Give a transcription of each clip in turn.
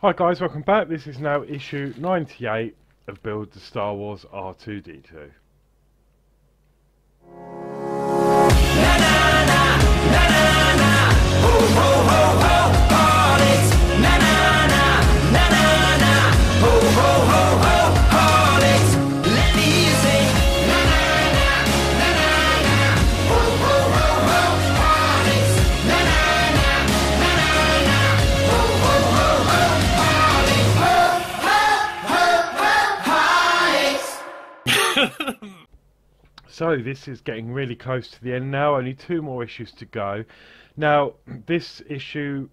Hi guys, welcome back. This is now issue 98 of Build the Star Wars R2D2. So this is getting really close to the end now, only 2 more issues to go. Now this issue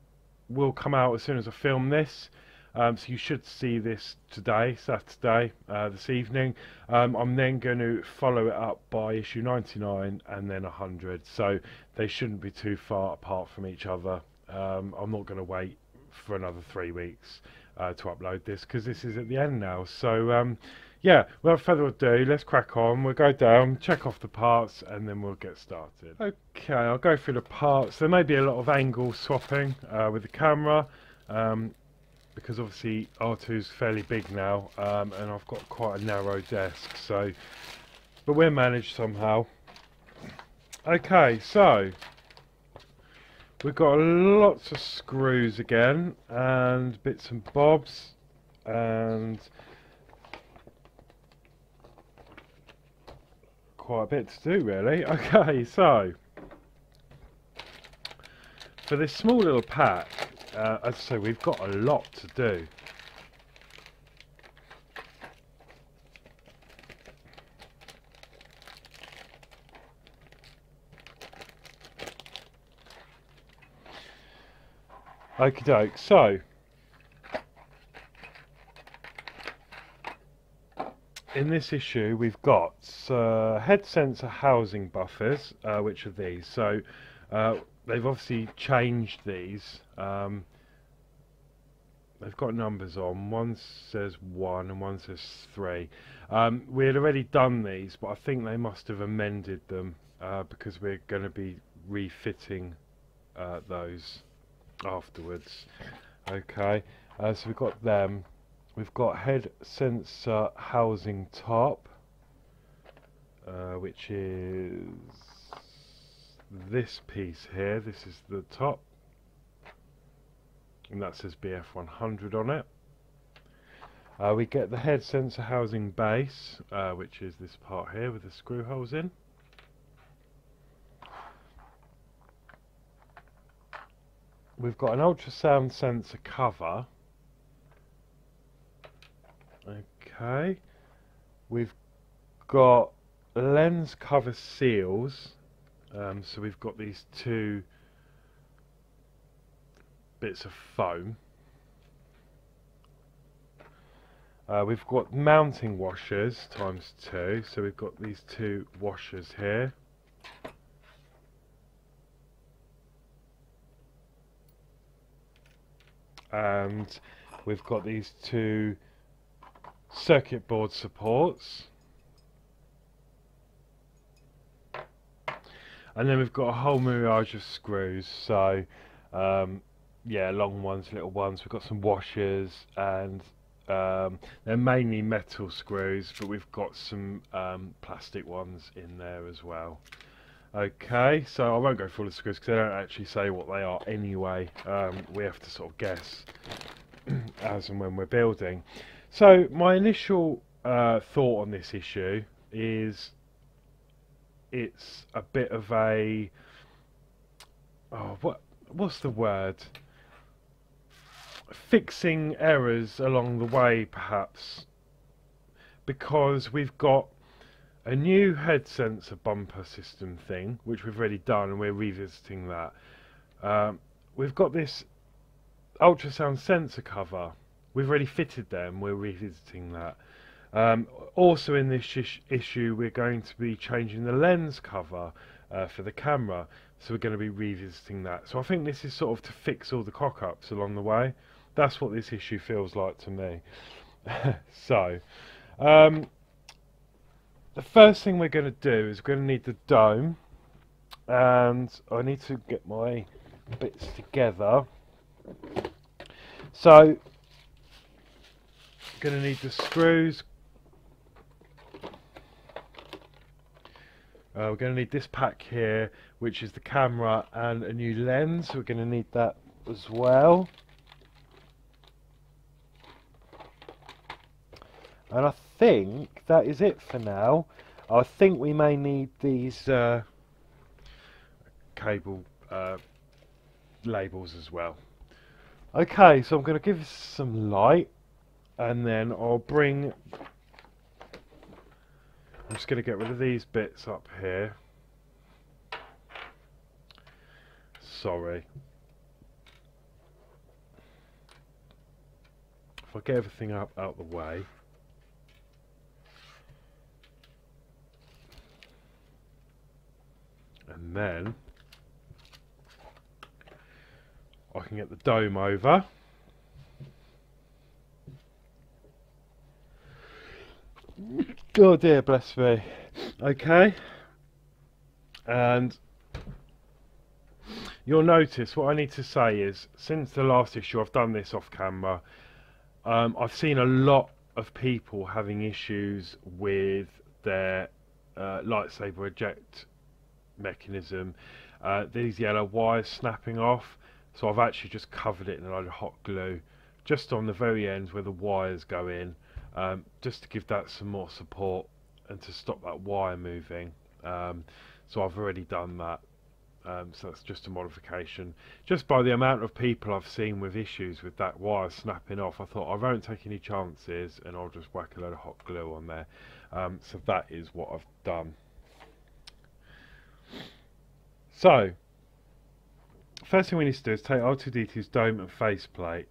will come out as soon as I film this, so you should see this today, Saturday, this evening. I'm then going to follow it up by issue 99 and then 100, so they shouldn't be too far apart from each other. I'm not going to wait for another 3 weeks to upload this, because this is at the end now. So yeah, without further ado, let's crack on. We'll go down, check off the parts, and then we'll get started. Okay, I'll go through the parts. There may be a lot of angle swapping with the camera, because obviously R2's fairly big now, and I've got quite a narrow desk, so, but we'll manage somehow. Okay, so we've got lots of screws again, and bits and bobs, and quite a bit to do really. Okay, so for this small little pack, as I say, we've got a lot to do. Okie doke, so in this issue we've got head sensor housing buffers, which are these. So they've obviously changed these. They've got numbers on. One says 1 and one says 3. We had already done these, but I think they must have amended them because we're going to be refitting those afterwards. Okay, so we've got them. We've got head sensor housing top, which is this piece here. This is the top, and that says BF100 on it. We get the head sensor housing base, which is this part here with the screw holes in. We've got an ultrasound sensor cover. Okay, we've got lens cover seals, so we've got these 2 bits of foam. We've got mounting washers ×2, so we've got these 2 washers here. And we've got these 2 circuit board supports, and then we've got a whole myriad of screws. So yeah, long ones, little ones. We've got some washers, and they're mainly metal screws, but we've got some plastic ones in there as well. Okay, so I won't go through all the screws because they don't actually say what they are anyway. We have to sort of guess as and when we're building. So my initial thought on this issue is it's a bit of a, what's the word? Fixing errors along the way, perhaps, because we've got a new head sensor bumper system thing, which we've already done, and we're revisiting that. We've got this ultrasound sensor cover. We've already fitted them, we're revisiting that. Also in this issue we're going to be changing the lens cover for the camera, so we're going to be revisiting that. So I think this is sort of to fix all the cock-ups along the way. That's what this issue feels like to me. So the first thing we're going to do is we're going to need the dome, and I need to get my bits together. So going to need the screws. We're going to need this pack here, which is the camera and a new lens. We're going to need that as well. And I think that is it for now. I think we may need these cable labels as well. Okay, so I'm going to give this some light, and then I'm just going to get rid of these bits up here. Sorry. If I get everything out the way. And then I can get the dome over. Oh dear, bless me. Okay. And you'll notice what I need to say is, since the last issue, I've done this off camera. I've seen a lot of people having issues with their lightsaber eject mechanism. These yellow wires snapping off. So I've actually just covered it in a load of hot glue, just on the very end where the wires go in, just to give that some more support and to stop that wire moving. So I've already done that. So that's just a modification. Just by the amount of people I've seen with issues with that wire snapping off, I thought I won't take any chances and I'll just whack a load of hot glue on there. So that is what I've done. So first thing we need to do is take R2D2's dome and faceplate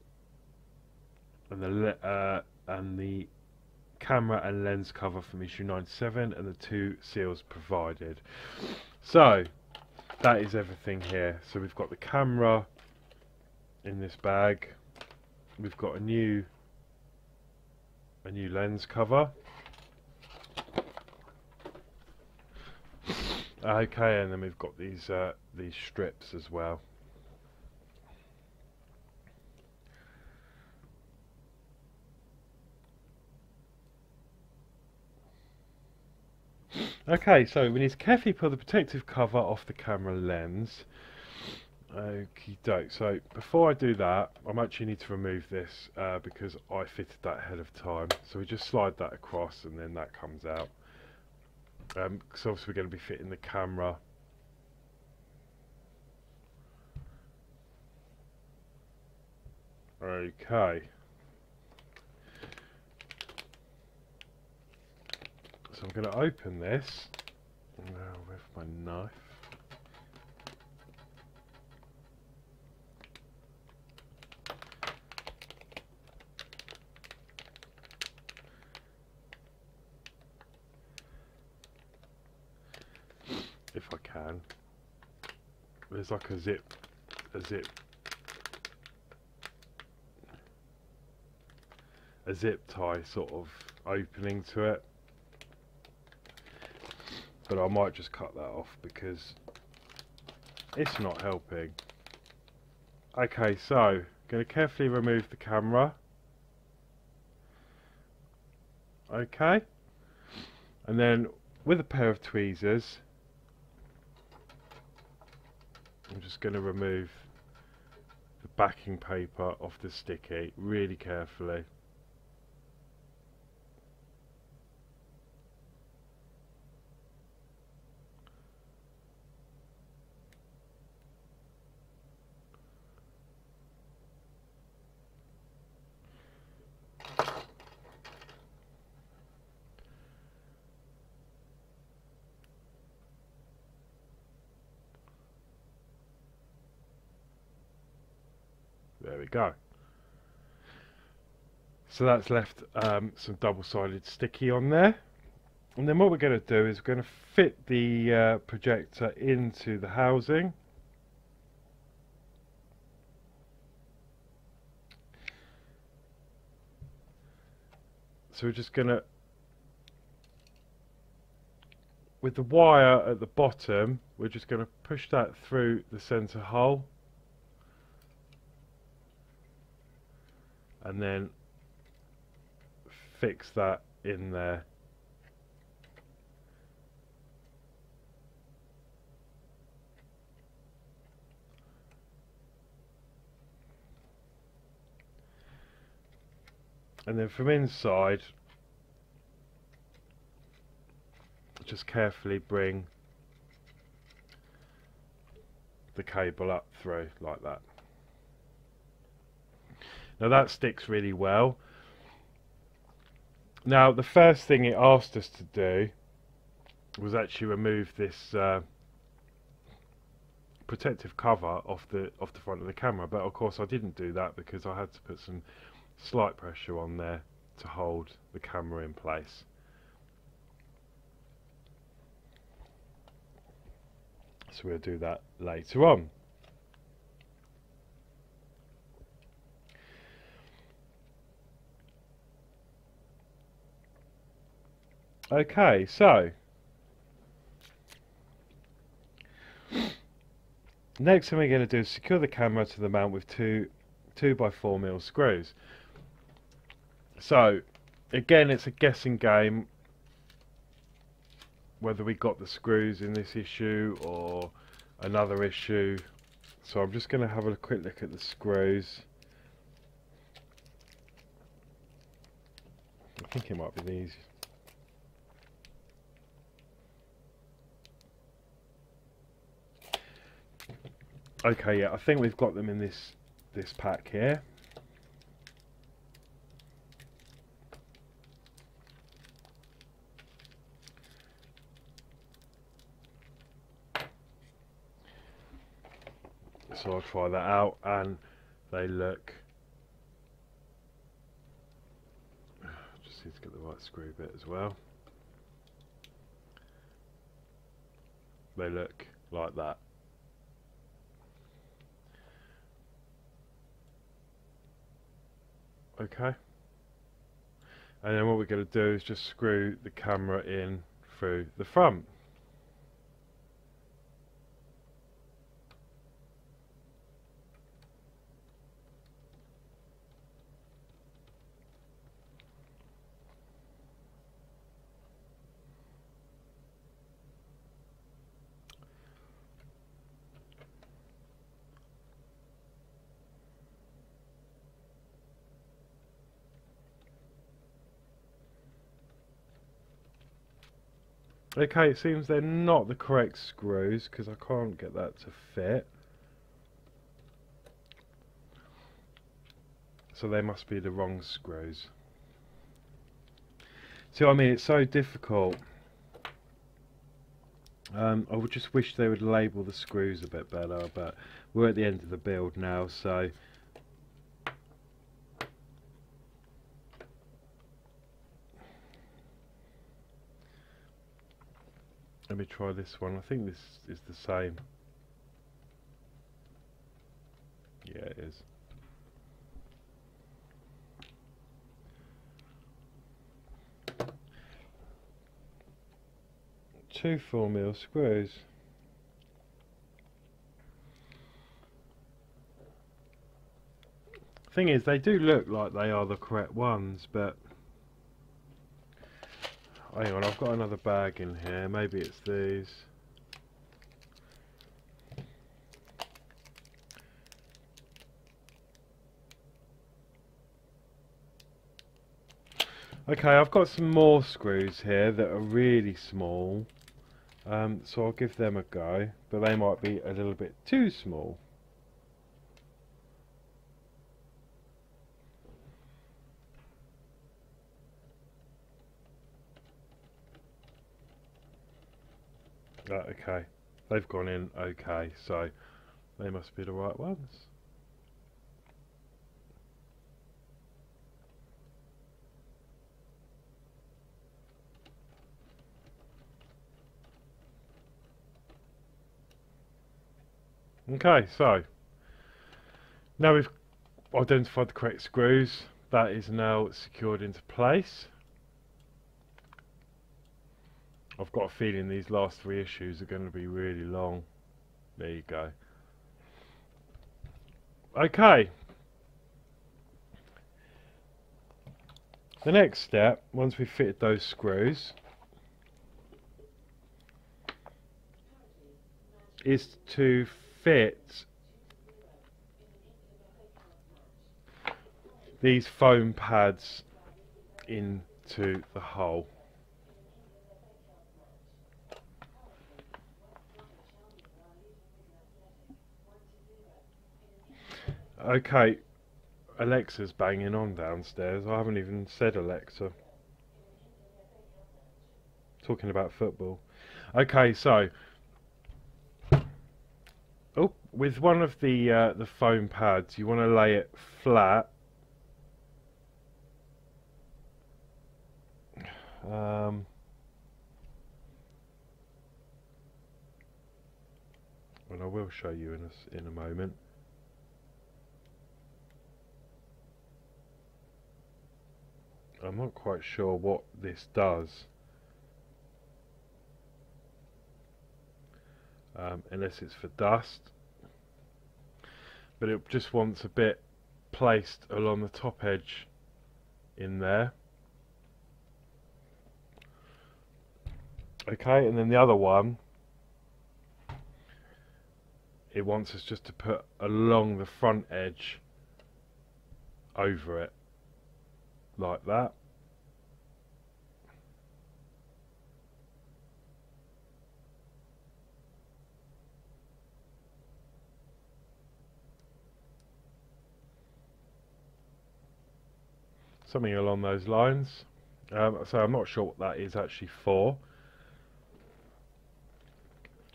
and the camera and lens cover from issue 97 and the 2 seals provided. So that is everything here. So we've got the camera in this bag. We've got a new lens cover. Okay, and then we've got these strips as well. Okay, so we need to carefully pull the protective cover off the camera lens. Okie doke. So before I do that, I actually need to remove this because I fitted that ahead of time. So we just slide that across and then that comes out. Because obviously we're going to be fitting the camera. Okay. So I'm going to open this with my knife. If I can. There's like a zip tie sort of opening to it. But I might just cut that off because it's not helping. Okay, so going to carefully remove the camera. Okay, and then with a pair of tweezers, I'm just going to remove the backing paper off the sticky really carefully. There we go. So that's left some double-sided sticky on there. And then what we're going to do is we're going to fit the projector into the housing. So we're just going to, with the wire at the bottom, we're just going to push that through the center hole. And then fix that in there. And then from inside, just carefully bring the cable up through like that. Now that sticks really well. Now the first thing it asked us to do was actually remove this protective cover off the front of the camera, but of course I didn't do that because I had to put some slight pressure on there to hold the camera in place. So we'll do that later on. Okay, so next thing we're going to do is secure the camera to the mount with two 2x4mm screws. So again, it's a guessing game whether we got the screws in this issue or another issue. So I'm just going to have a quick look at the screws. I think it might be these. Okay, yeah, I think we've got them in this pack here. So I'll try that out, and they look. Just need to get the right screw bit as well. They look like that. Okay, and then what we're going to do is just screw the camera in through the front. Okay, it seems they're not the correct screws because I can't get that to fit. So they must be the wrong screws. So I mean, it's so difficult. I would just wish they would label the screws a bit better, but we're at the end of the build now, so let me try this one. I think this is the same. Yeah, it is. Two 4mm screws. Thing is, they do look like they are the correct ones, but hang on, I've got another bag in here. Maybe it's these. Okay, I've got some more screws here that are really small. So I'll give them a go, but they might be a little bit too small. Okay, they've gone in okay, so they must be the right ones. Okay, so now we've identified the correct screws, that is now secured into place. I've got a feeling these last 3 issues are going to be really long. There you go. Okay. The next step, once we've fitted those screws, is to fit these foam pads into the hole. Okay, Alexa's banging on downstairs. I haven't even said Alexa. Talking about football. Okay, so with one of the foam pads, you want to lay it flat. And I will show you in a moment. I'm not quite sure what this does, unless it's for dust, but it just wants a bit placed along the top edge in there. Okay, and then the other one, it wants us just to put along the front edge over it, like that. Something along those lines. So I'm not sure what that is actually for,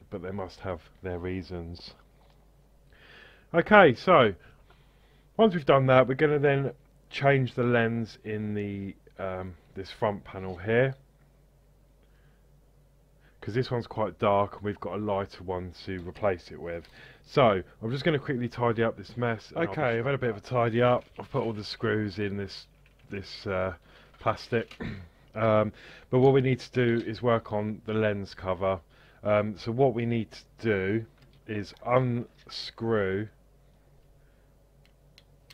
but they must have their reasons. Okay, so once we've done that, we're going to then change the lens in the this front panel here, because this one's quite dark and we've got a lighter one to replace it with. So I'm just going to quickly tidy up this mess. Okay, I've had a bit of a tidy up. I've put all the screws in this plastic, but what we need to do is work on the lens cover. So what we need to do is unscrew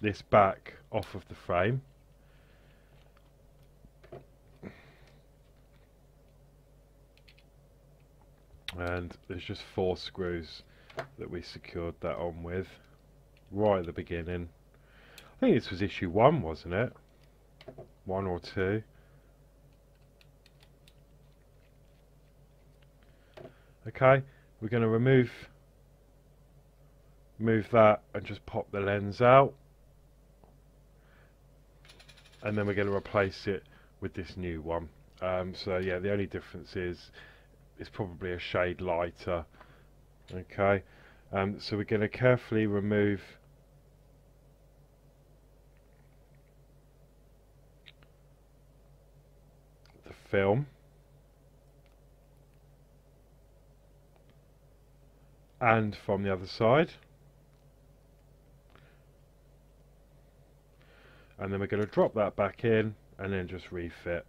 this back off of the frame, and there's just 4 screws that we secured that on with right at the beginning. I think this was issue 1, wasn't it? 1 or 2. Okay, we're going to remove that and just pop the lens out, and then we're going to replace it with this new one. So yeah, the only difference is it's probably a shade lighter. Okay, so we're going to carefully remove the film, and from the other side, and then we're going to drop that back in and then just refit.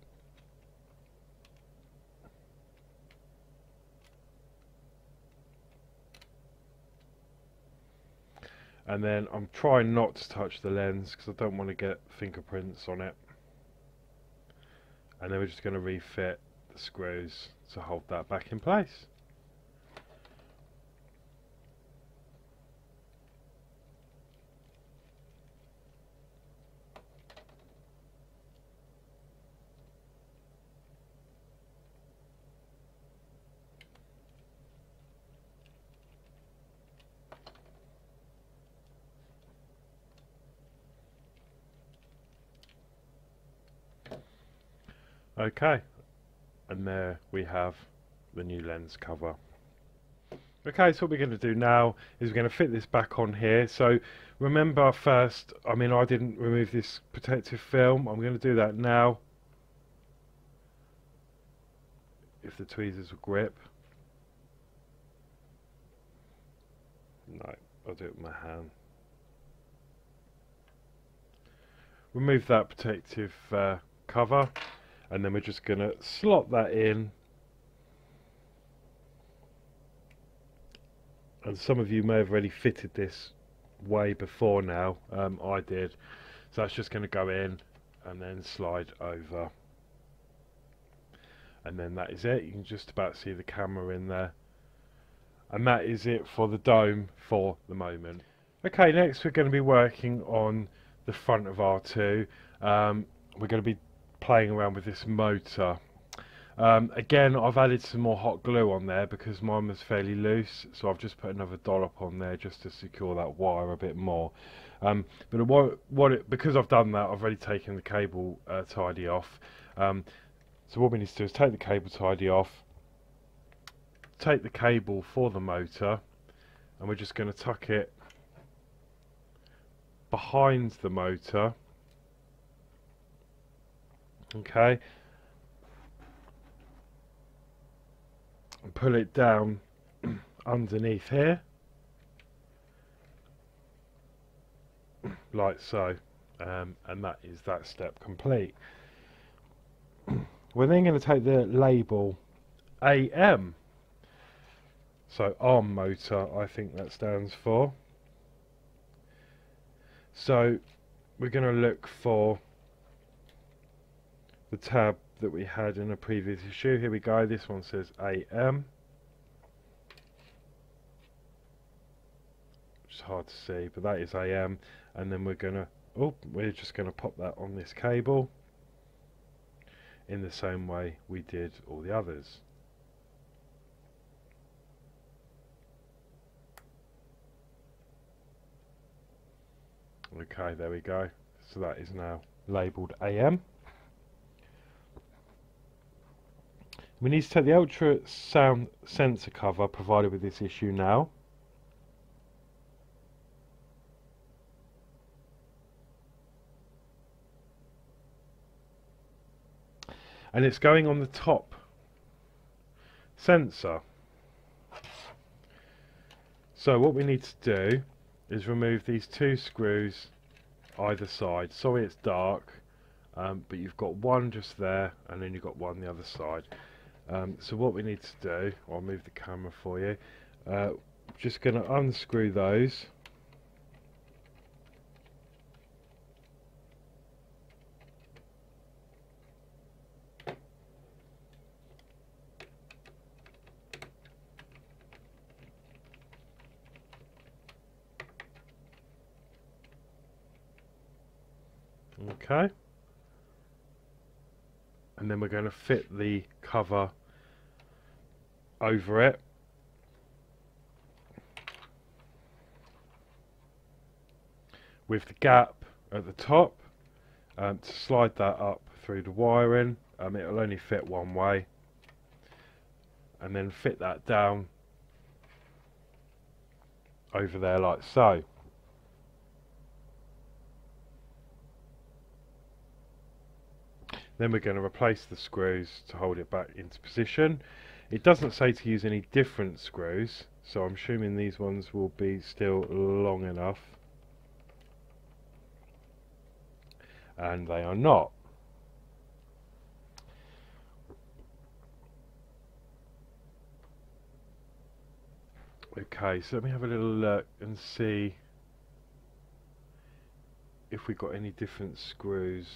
And then I'm trying not to touch the lens because I don't want to get fingerprints on it. And then we're just going to refit the screws to hold that back in place. Okay, and there we have the new lens cover. Okay, so what we're going to do now is we're going to fit this back on here. So remember first, I didn't remove this protective film. I'm going to do that now, if the tweezers will grip. No, I'll do it with my hand. Remove that protective cover, and then we're just going to slot that in. And some of you may have already fitted this way before now. I did. So that's just going to go in and then slide over, and then that is it. You can just about see the camera in there, and that is it for the dome for the moment. Okay, next we're going to be working on the front of R2. We're going to be playing around with this motor. Again, I've added some more hot glue on there because mine was fairly loose, so I've just put another dollop on there just to secure that wire a bit more. But because I've done that, I've already taken the cable tidy off. So what we need to do is take the cable tidy off, take the cable for the motor, and we're just going to tuck it behind the motor. Okay. And pull it down underneath here, like so, and that is that step complete. We're then going to take the label AM, so arm motor, I think that stands for. So we're going to look for the tab that we had in a previous issue. Here we go, this one says AM. It's hard to see, but that is AM, and then we're just gonna pop that on this cable in the same way we did all the others. Okay, there we go. So that is now labelled AM. We need to take the ultrasound sensor cover provided with this issue now. And it's going on the top sensor. So what we need to do is remove these two screws either side. Sorry it's dark, but you've got one just there and then you've got one the other side. So what we need to do, I'll move the camera for you, just going to unscrew those. Okay. And then we're going to fit the cover over it. With the gap at the top, to slide that up through the wiring. It'll only fit one way. And then fit that down over there like so. Then we're going to replace the screws to hold it back into position. It doesn't say to use any different screws, so I'm assuming these ones will be still long enough. And they are not. Okay, so let me have a little look and see if we've got any different screws.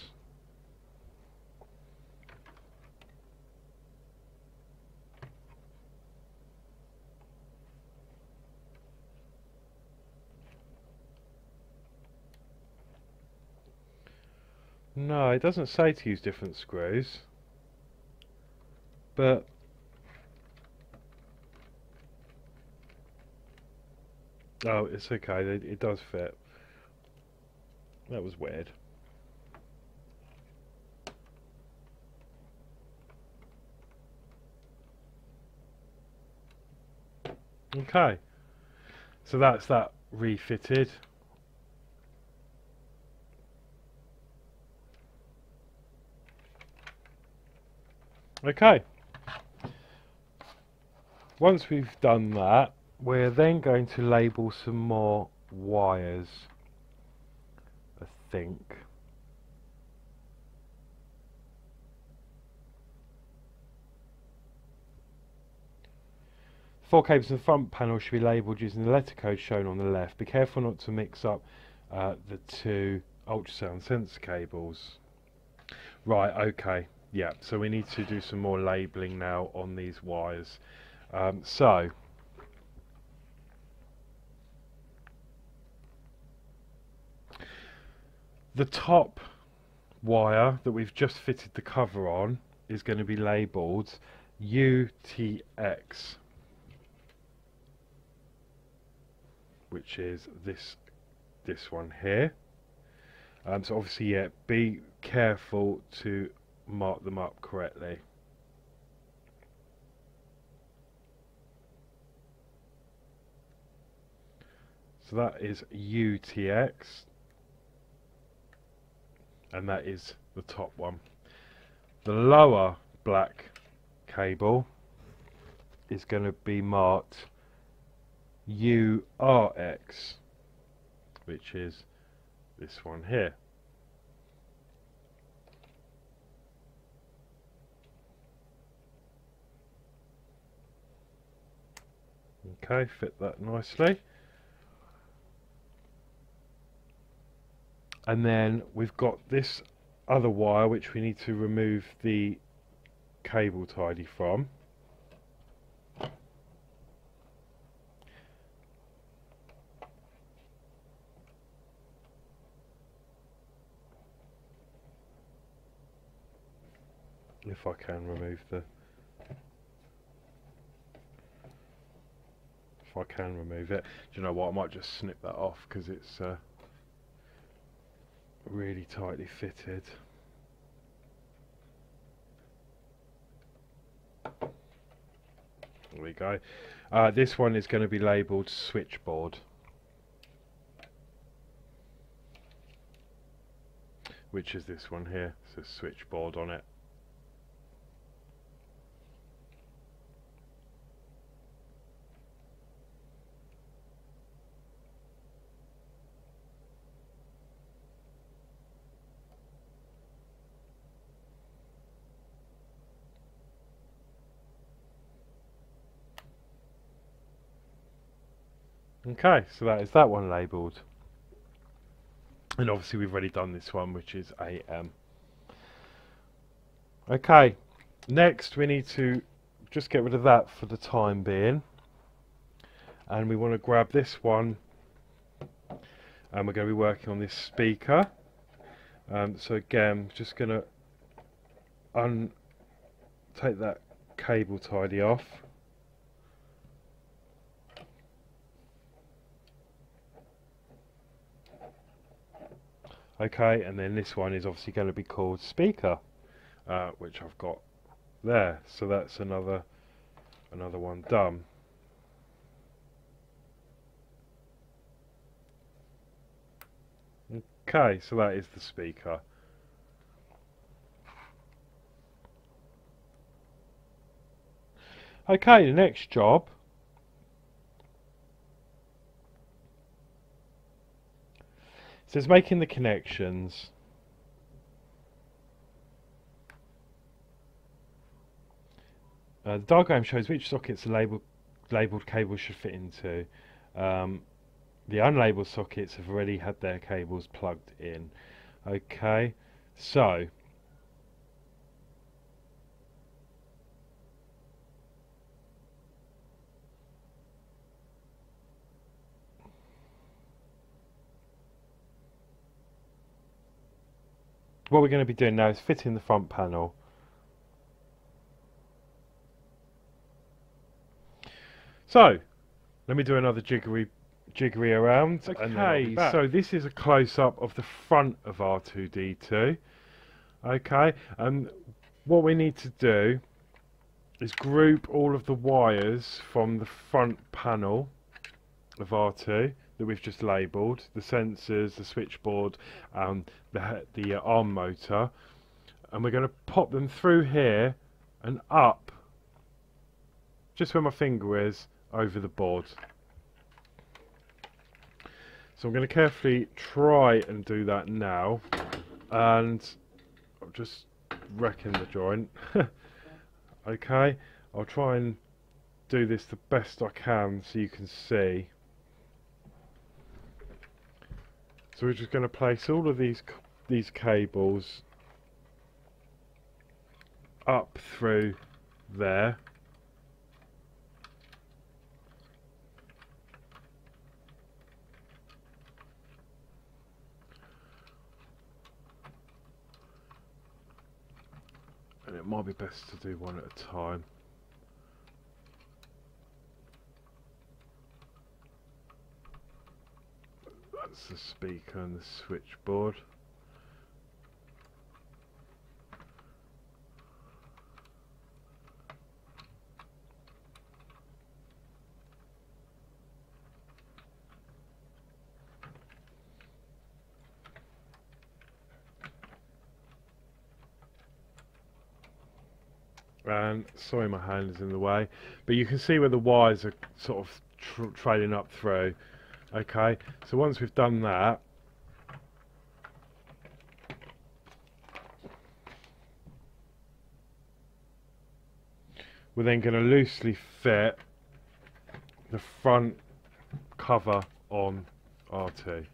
No, it doesn't say to use different screws, but oh, it's okay, it does fit. That was weird. Okay, so that's that refitted. Okay, once we've done that, we're then going to label some more wires, I think. Four cables in the front panel should be labelled using the letter code shown on the left. Be careful not to mix up the two ultrasound sensor cables. Right, okay. Yeah, so we need to do some more labelling now on these wires. So the top wire that we've just fitted the cover on is going to be labelled UTX, which is this one here. So obviously, yeah, be careful to mark them up correctly. So that is UTX, and that is the top one. The lower black cable is going to be marked URX, which is this one here. Okay, fit that nicely. And then we've got this other wire which we need to remove the cable tidy from. If I can remove it, do you know what, I might just snip that off because it's really tightly fitted. There we go. This one is going to be labelled switchboard, which is this one here. It says switchboard on it. Okay, so that is that one labelled. And obviously we've already done this one, which is AM. Okay, next we need to just get rid of that for the time being. And we want to grab this one, and we're going to be working on this speaker. So again, just going to take that cable tidy off. Okay, and then this one is obviously going to be called speaker, which I've got there. So that's another one done. Okay, so that is the speaker. Okay, the next job says making the connections. The diagram shows which sockets the labelled cables should fit into. The unlabelled sockets have already had their cables plugged in. Okay, so what we're going to be doing now is fitting the front panel. So let me do another jiggery around. Okay, so this is a close-up of the front of R2D2. Okay, and what we need to do is group all of the wires from the front panel of R2 that we've just labelled, the sensors, the switchboard, the arm motor, and we're going to pop them through here and up, just where my finger is, over the board. So I'm going to carefully try and do that now, and I'm just wrecking the joint. Okay, I'll try and do this the best I can so you can see. So we're just going to place all of these cables up through there. And it might be best to do one at a time. That's the speaker and the switchboard. And sorry, my hand is in the way, but you can see where the wires are sort of trailing up through. Okay, so once we've done that, we're then going to loosely fit the front cover on R2.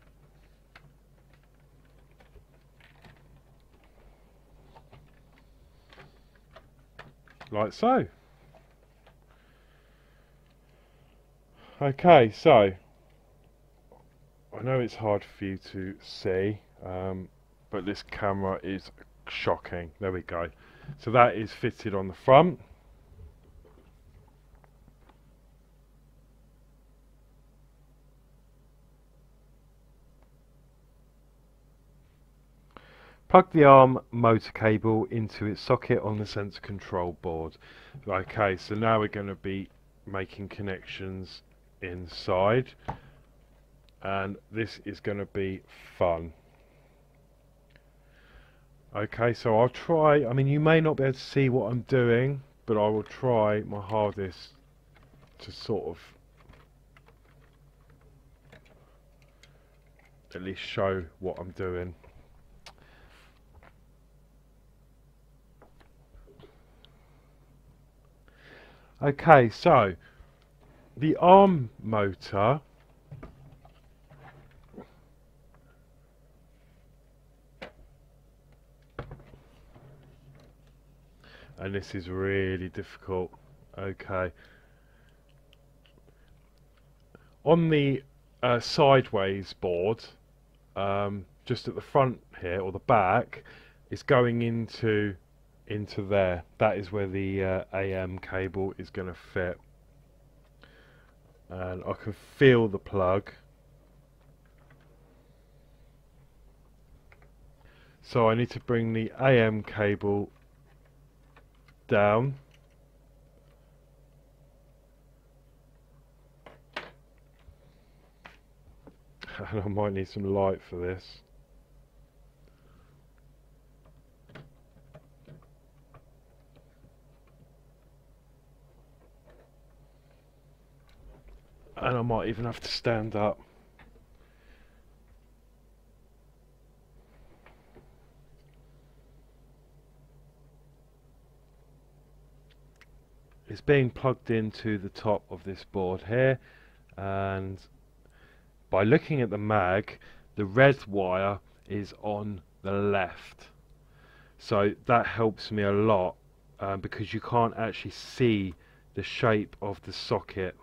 Like so. Okay, so I know it's hard for you to see, but this camera is shocking. There we go. So that is fitted on the front. Plug the arm motor cable into its socket on the sensor control board. Okay, so now we're going to be making connections inside, and this is going to be fun. Okay, so I'll try, I mean, you may not be able to see what I'm doing, but I will try my hardest to sort of at least show what I'm doing. Okay, so the arm motor and this is really difficult. Okay, on the sideways board, just at the front here or the back, it's going into there. That is where the AM cable is going to fit, and I can feel the plug. So I need to bring the AM cable down, and I might need some light for this. And I might even have to stand up. It's being plugged into the top of this board here, and by looking at the mag, the red wire is on the left. So that helps me a lot, because you can't actually see the shape of the socket.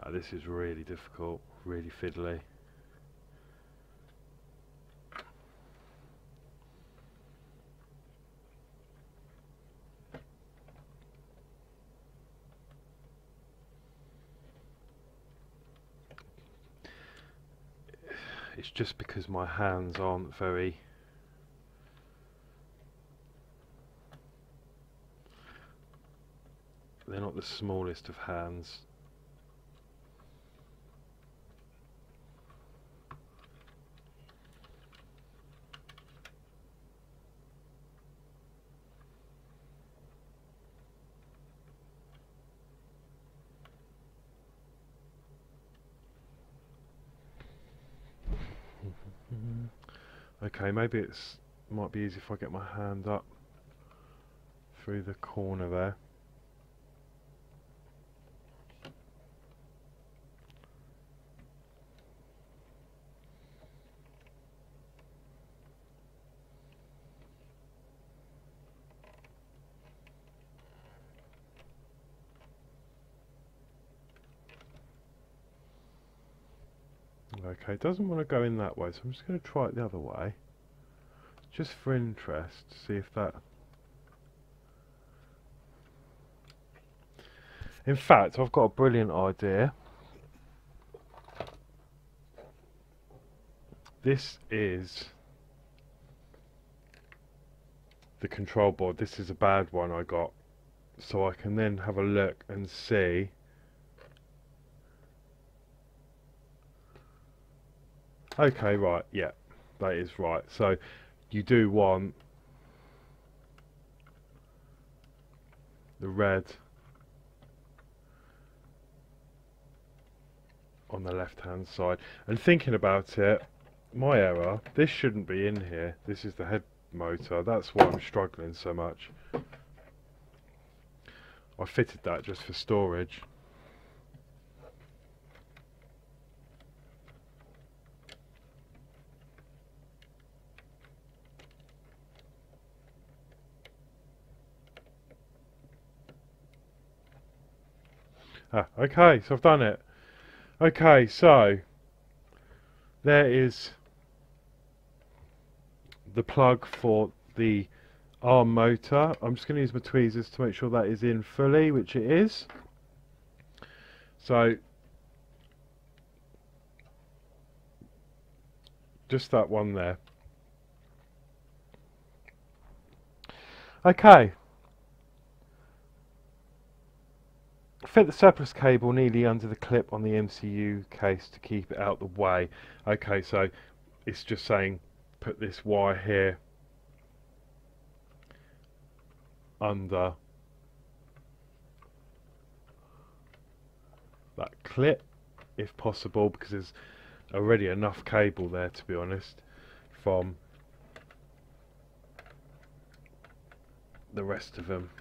No, this is really difficult, really fiddly. It's just because my hands aren't very... they're not the smallest of hands. Okay, maybe it's might be easy if I get my hand up through the corner there. Okay, it doesn't want to go in that way, so I'm just going to try it the other way. Just for interest, see if that... In fact, I've got a brilliant idea. This is the control board. This is a bad one I got. So I can then have a look and see. Okay, right, yeah, that is right. So you do want the red on the left hand side. And thinking about it, my error, this shouldn't be in here. This is the head motor. That's why I'm struggling so much. I fitted that just for storage. Ah, okay, so I've done it. Okay, so there is the plug for the arm motor. I'm just going to use my tweezers to make sure that is in fully, which it is. So just that one there. Okay. Fit the surplus cable neatly under the clip on the MCU case to keep it out the way. Okay, so it's just saying put this wire here under that clip if possible, because there's already enough cable there, to be honest, from the rest of them.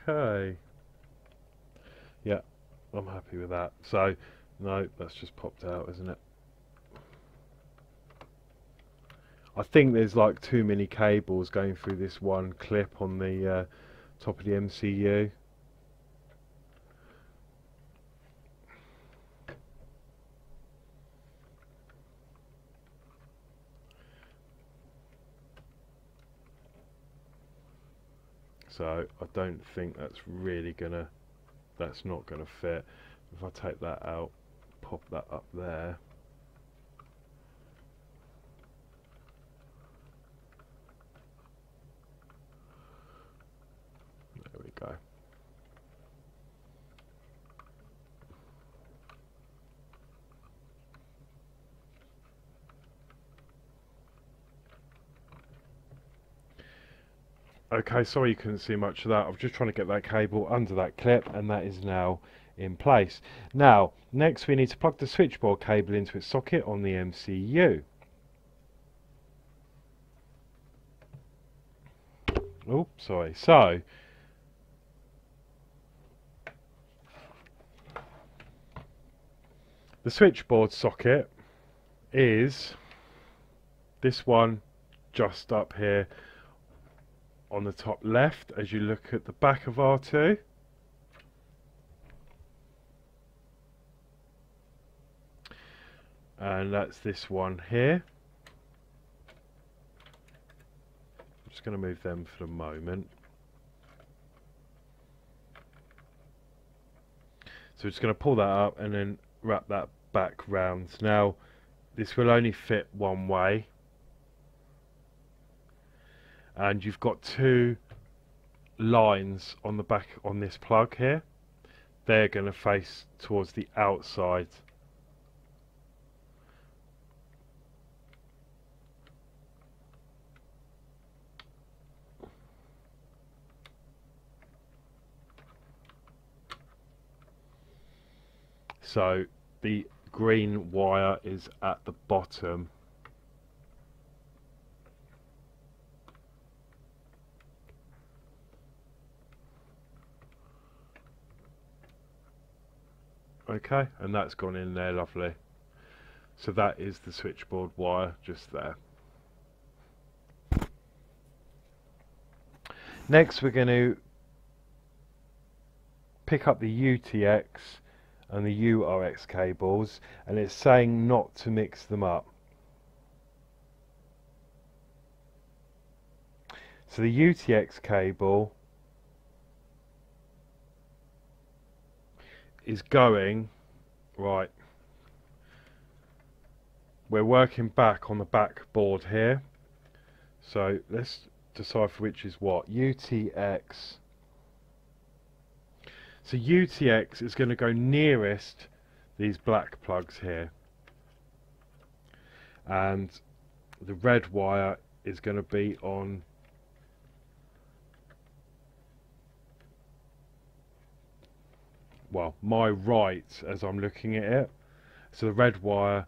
Okay. Yeah, I'm happy with that. So, no, that's just popped out, isn't it? I think there's like too many cables going through this one clip on the top of the MCU. So I don't think that's not gonna fit. If I take that out, pop that up there. There we go. Okay, sorry you couldn't see much of that. I was just trying to get that cable under that clip, and that is now in place. Now, next we need to plug the switchboard cable into its socket on the MCU. Oh, sorry. So, the switchboard socket is this one just up here on the top left as you look at the back of R2. And that's this one here. I'm just going to move them for the moment. So we're just going to pull that up and then wrap that back round. Now this will only fit one way, and you've got two lines on the back on this plug here. they're going to face towards the outside. So the green wire is at the bottom. Okay, and that's gone in there, lovely. So that is the switchboard wire just there. Next we're going to pick up the UTX and the URX cables, and it's saying not to mix them up. So the UTX cable is going, right, we're working back on the back board here, so let's decipher which is what. UTX. So UTX is going to go nearest these black plugs here, and the red wire is going to be on my right as I'm looking at it. So the red wire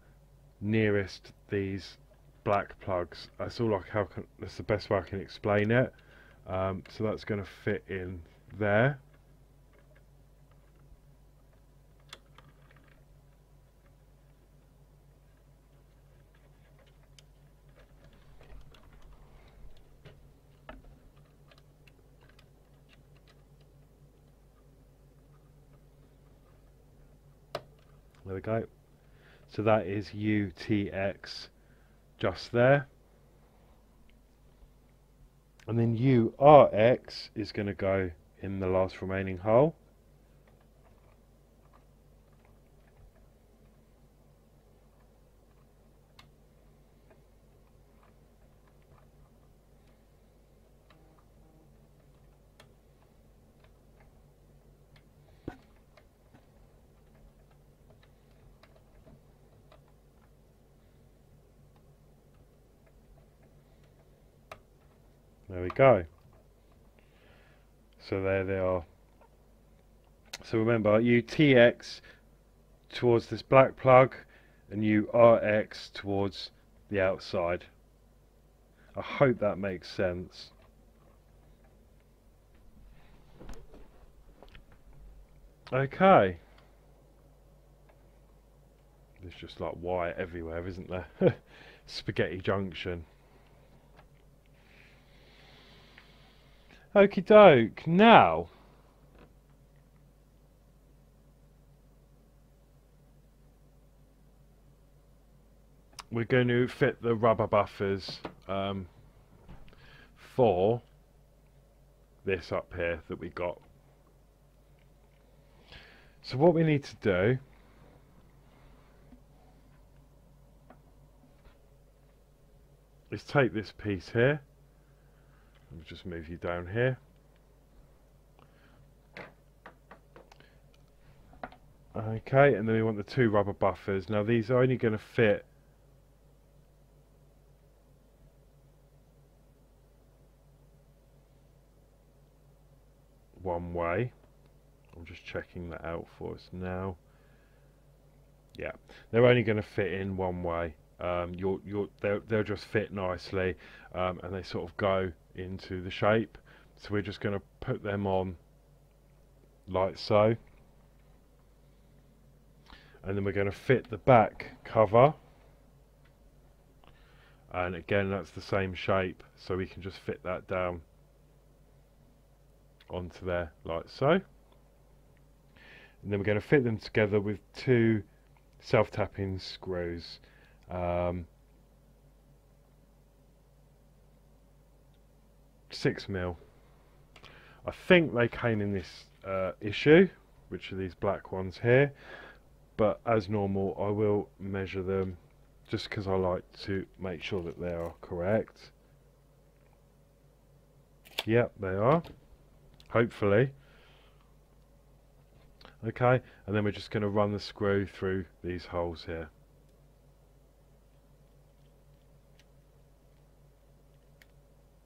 nearest these black plugs. That's all that's the best way I can explain it. So that's going to fit in there. There we go. So that is UTX just there. And then URX is going to go in the last remaining hole. There we go. So there they are. So remember, UTX towards this black plug and URX towards the outside. I hope that makes sense. Okay. There's just like wire everywhere, isn't there? Spaghetti junction. Okie doke. Now, we're going to fit the rubber buffers for this up here that we got. So what we need to do is take this piece here. I'll just move you down here. Okay, and then we want the two rubber buffers. Now these are only going to fit one way. I'm just checking that out for us now. Yeah, they're only going to fit in one way. They'll just fit nicely, and they sort of go into the shape. So we're just going to put them on like so, and then we're going to fit the back cover, and again that's the same shape, so we can just fit that down onto there like so. And then we're going to fit them together with two self-tapping screws. 6mm. I think they came in this issue, which are these black ones here, but as normal I will measure them just because I like to make sure that they are correct. Yep, they are, hopefully. Okay, and then we're just going to run the screw through these holes here.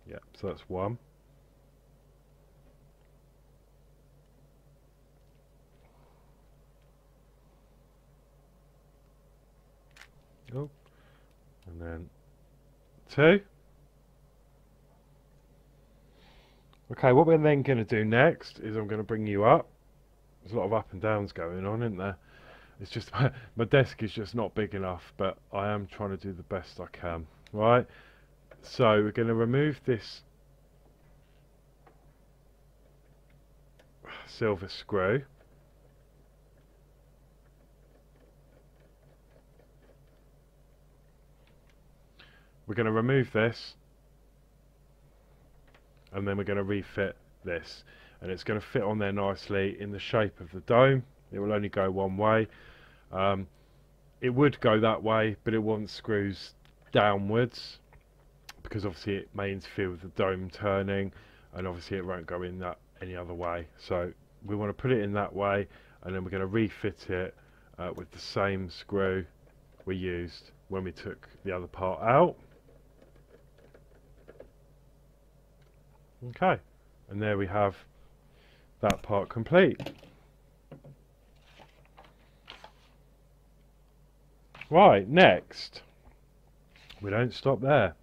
Yeah, so that's one. Oh, and then two. Okay, what we're then going to do next is I'm going to bring you up. There's a lot of up and downs going on, isn't there? It's just my desk is just not big enough, but I am trying to do the best I can. Right, so we're going to remove this silver screw. We're going to remove this, and then we're going to refit this, and it's going to fit on there nicely in the shape of the dome. It will only go one way. It would go that way, but it wants screws downwards because obviously it may interfere with the dome turning, and obviously it won't go in that any other way. So we want to put it in that way, and then we're going to refit it with the same screw we used when we took the other part out. Okay, and there we have that part complete. Right, next, we don't stop there.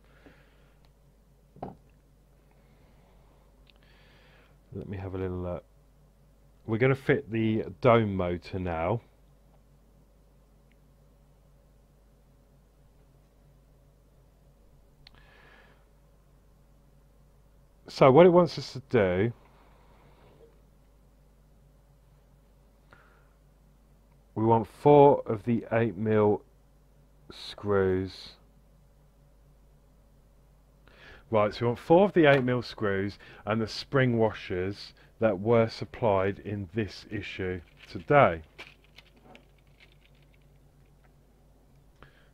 Let me have a little look. We're going to fit the dome motor now. So what it wants us to do, we want 4 of the 8mm screws. Right, so we want 4 of the 8mm screws and the spring washers that were supplied in this issue today.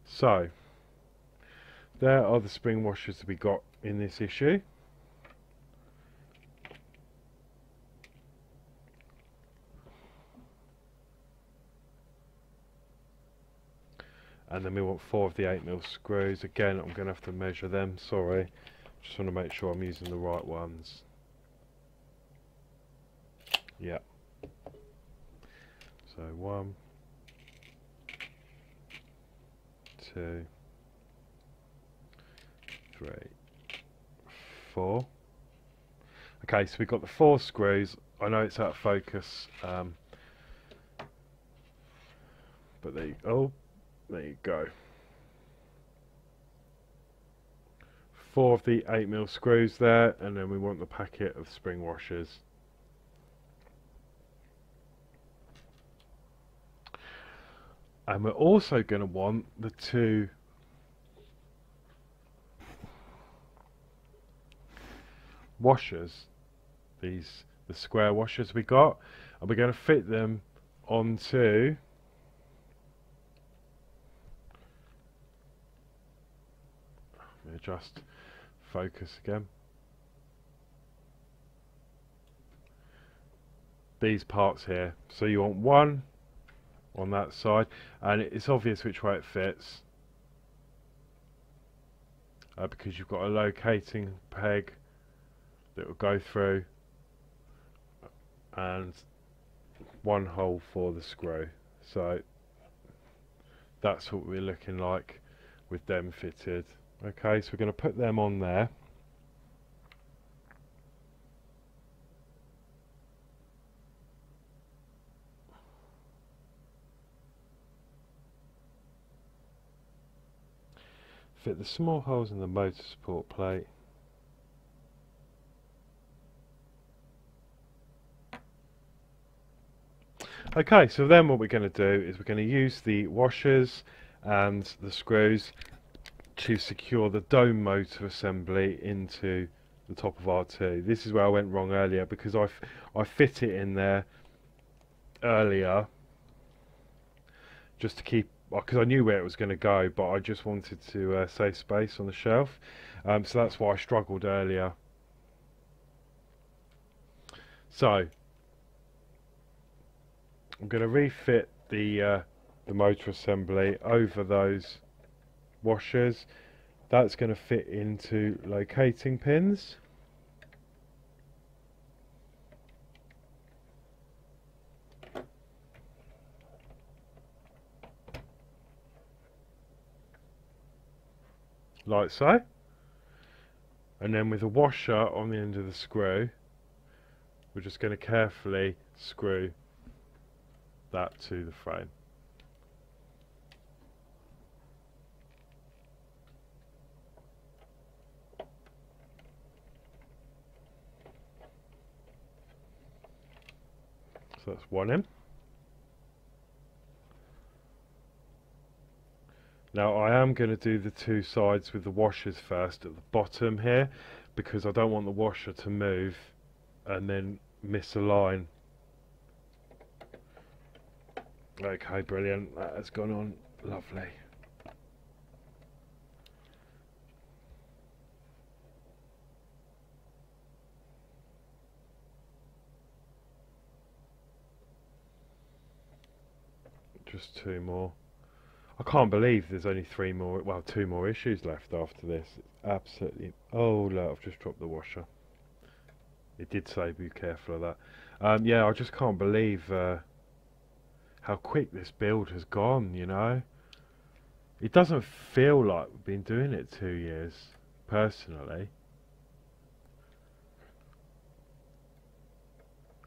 So, there are the spring washers that we got in this issue. And then we want 4 of the 8mm screws. Again, I'm going to have to measure them, sorry. Just want to make sure I'm using the right ones. Yeah. So 1, 2, 3, 4. Okay, so we've got the 4 screws. I know it's out of focus, but there you go. 4 of the 8mm screws there, and then we want the packet of spring washers. And we're also going to want the 2 washers, the square washers we got, and we're going to fit them onto let me adjust focus again. These parts here. So you want 1 on that side, and it's obvious which way it fits because you've got a locating peg that will go through and 1 hole for the screw. So that's what we're looking like with them fitted. Okay, so we're going to put them on there. Fit the small holes in the motor support plate. Okay, so then what we're going to do is we're going to use the washers and the screws to secure the dome motor assembly into the top of R2. This is where I went wrong earlier because I fit it in there earlier just to keep, because I knew where it was going to go, but I just wanted to save space on the shelf. So that's why I struggled earlier. So I'm going to refit the motor assembly over those washers. That's going to fit into locating pins. Like so. And then with a washer on the end of the screw, we're just going to carefully screw that to the frame. So that's one in. Now I am going to do the two sides with the washers first at the bottom here, because I don't want the washer to move and then miss a line. Okay, brilliant. That has gone on lovely. Just two more. I can't believe there's only two more issues left after this. It's absolutely... Oh, look, I've just dropped the washer. It did say be careful of that. Yeah, I just can't believe how quick this build has gone, you know. It doesn't feel like we've been doing it 2 years, personally.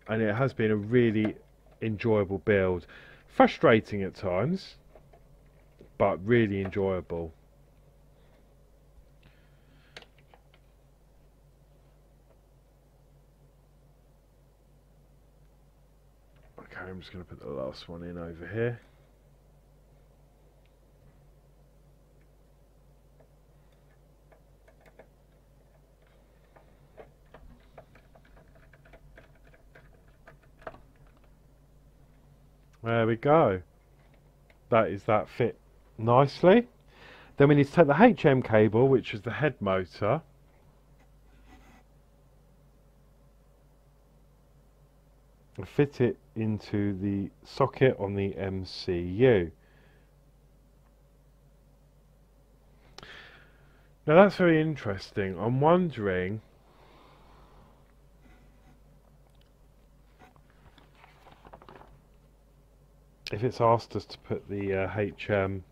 And it has been a really enjoyable build. Frustrating at times, but really enjoyable. Okay, I'm just going to put the last one in over here. There we go. That fit nicely. Then we need to take the HM cable, which is the head motor, and fit it into the socket on the MCU. Now that's very interesting. I'm wondering if it's asked us to put the HM,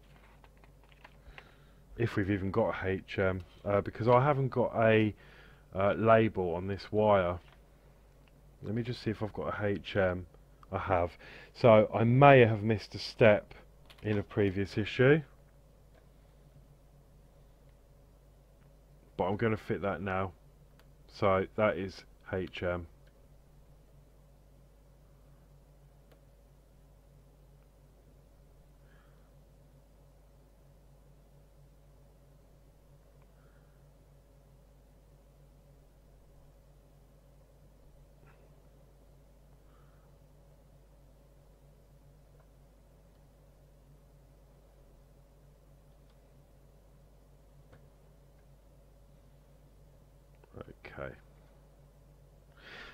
if we've even got a HM, because I haven't got a label on this wire. Let me just see if I've got a HM. I have. So I may have missed a step in a previous issue, but I'm going to fit that now. So that is HM. Okay.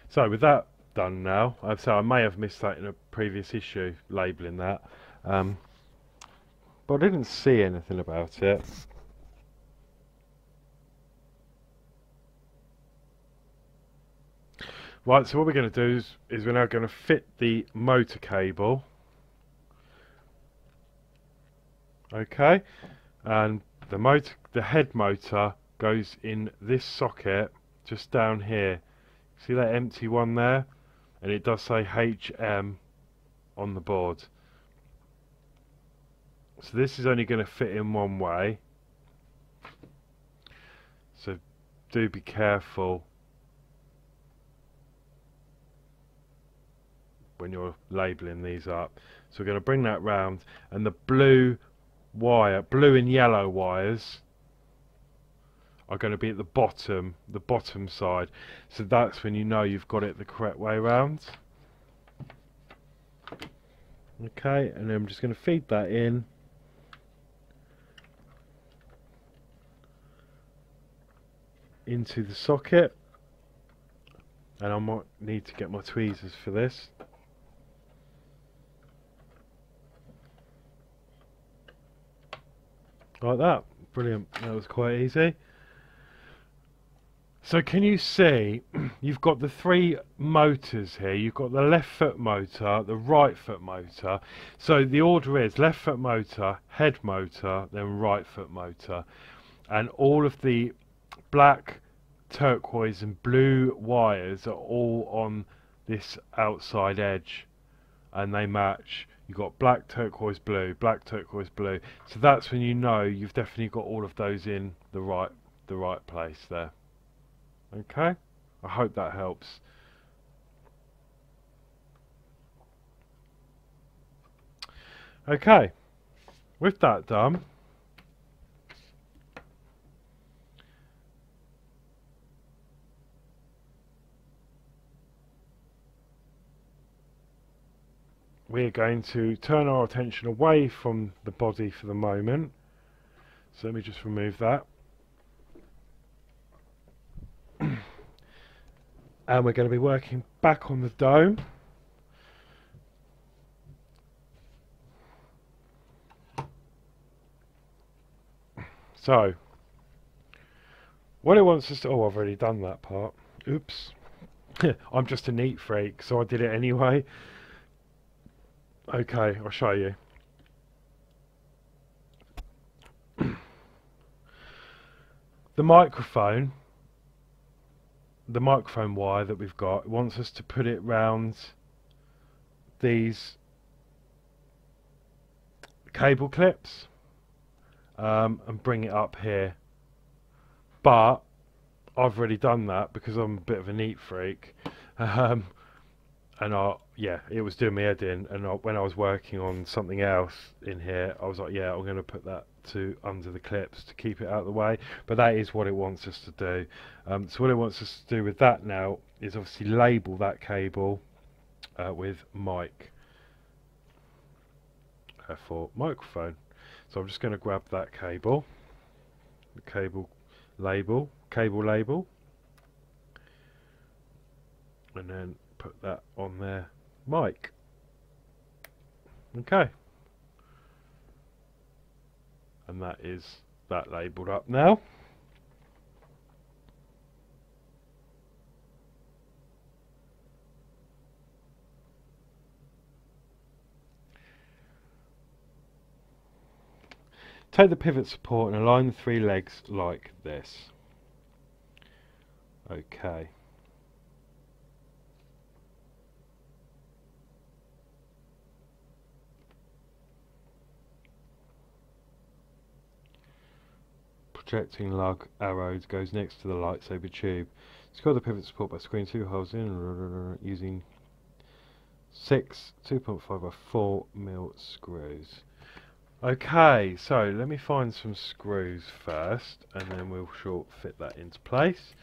So with that done now, so I may have missed that in a previous issue, labelling that, but I didn't see anything about it. Right, so what we're going to do is we're now going to fit the motor cable. Okay, and the head motor goes in this socket just down here. See that empty one there? And it does say HM on the board. So this is only going to fit in one way. So do be careful when you're labelling these up. So we're going to bring that round, and the blue and yellow wires are going to be at the bottom side. So that's when you know you've got it the correct way round. Okay, and then I'm just going to feed that in. Into the socket. And I might need to get my tweezers for this. like that. Brilliant. That was quite easy. So can you see, you've got the three motors here. You've got the left foot motor, the right foot motor. So the order is left foot motor, head motor, then right foot motor. And all of the black, turquoise and blue wires are all on this outside edge. And they match. You've got black, turquoise, blue, black, turquoise, blue. So that's when you know you've definitely got all of those in the right place there. Okay, I hope that helps. Okay, with that done, we're going to turn our attention away from the body for the moment. So let me just remove that. And we're going to be working back on the dome. So, what it wants us to... Oh, I've already done that part. Oops. I'm just a neat freak, so I did it anyway. Okay, I'll show you. The microphone wire that we've got wants us to put it round these cable clips and bring it up here, but I've already done that because I'm a bit of a neat freak, and yeah, it was doing my head in, and when I was working on something else in here, I was like, yeah, I'm going to put that to under the clips to keep it out of the way. But that is what it wants us to do. So what it wants us to do with that now is obviously label that cable with mic for microphone. So I'm just going to grab that cable, the cable label, and then put that on there, mic. Okay. And that is that labelled up now. Take the pivot support and align the three legs like this. Okay. Projecting lug arrows goes next to the lightsaber tube. Secure the pivot support by screwing two holes in using 6 2.5 by 4 mil screws. Okay, so let me find some screws first, and then we'll short fit that into place.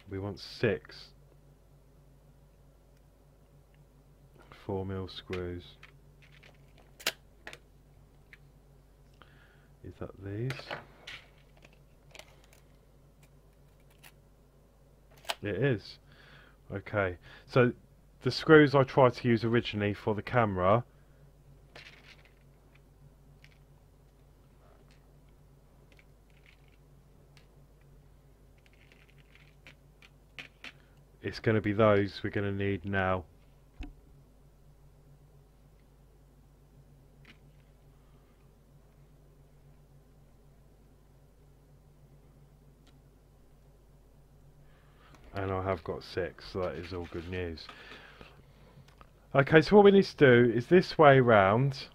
We want 6 4 mil screws. Is that these? It is. Okay, so the screws I tried to use originally for the camera it's going to be those we're going to need now. And I have got 6, so that is all good news. Okay, so what we need to do is this way round.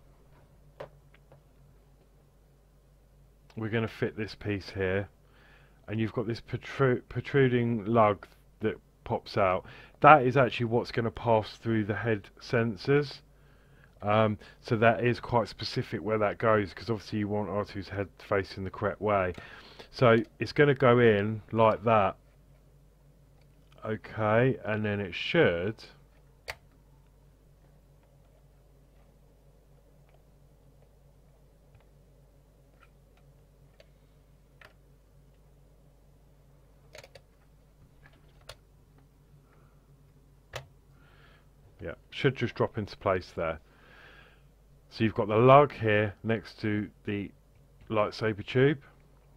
We're going to fit this piece here, and you've got this protruding lug that pops out. That is actually what's going to pass through the head sensors. So that is quite specific where that goes, because obviously you want R2's head facing the correct way. So it's going to go in like that. Okay, and then it should should just drop into place there. So you've got the lug here next to the lightsaber tube,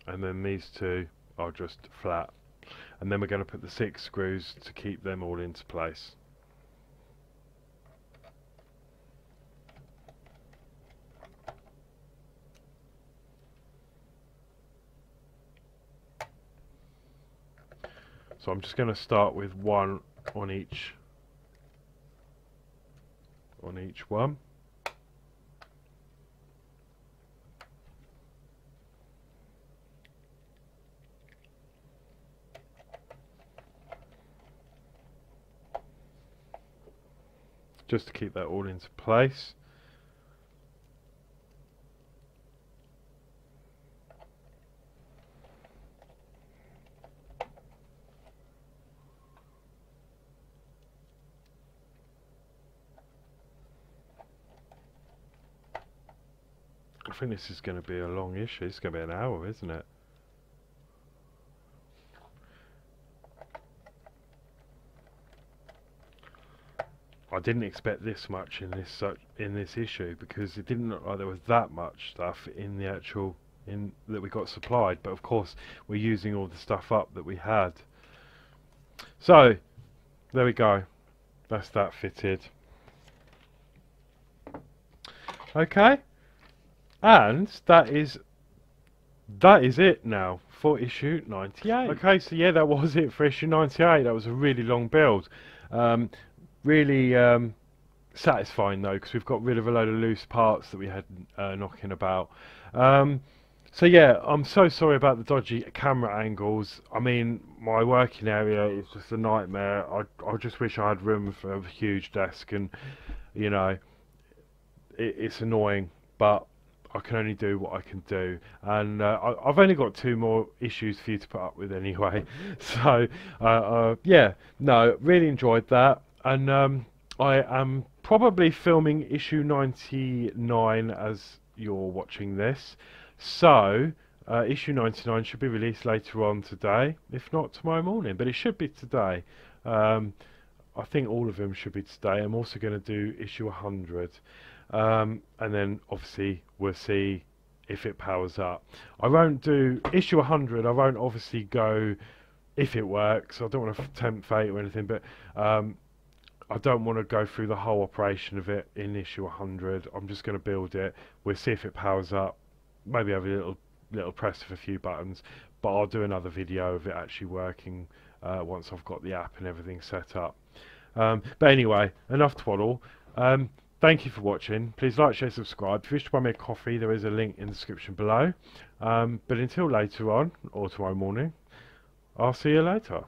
and then these two are just flat. And then we're going to put the 6 screws to keep them all into place. So I'm just going to start with one on each one. Just to keep that all into place. I think this is going to be a long issue. It's going to be an hour, isn't it? I didn't expect this much in this issue, because it didn't look like there was that much stuff in the actual that we got supplied. But of course, we're using all the stuff up that we had. So there we go. That's that fitted. Okay. And that is it now for issue 98. Okay, so yeah, that was it for issue 98. That was a really long build. Really satisfying though, because we've got rid of a load of loose parts that we had knocking about. So yeah, I'm so sorry about the dodgy camera angles. I mean, my working area is just a nightmare. I just wish I had room for a huge desk, and you know, it's annoying, but I can only do what I can do, and I've only got 2 more issues for you to put up with anyway. So yeah, no, really enjoyed that, and I am probably filming issue 99 as you're watching this. So issue 99 should be released later on today, if not tomorrow morning, but it should be today. I think all of them should be today. I'm also going to do issue 100. And then obviously we'll see if it powers up. I won't do issue 100. I won't obviously go if it works. I don't want to tempt fate or anything, but I don't want to go through the whole operation of it in issue 100. I'm just going to build it. We'll see if it powers up. Maybe have a little press of a few buttons, but I'll do another video of it actually working once I've got the app and everything set up. But anyway, enough twaddle. Thank you for watching. Please like, share, subscribe. If you wish to buy me a coffee, there is a link in the description below. But until later on, or tomorrow morning, I'll see you later.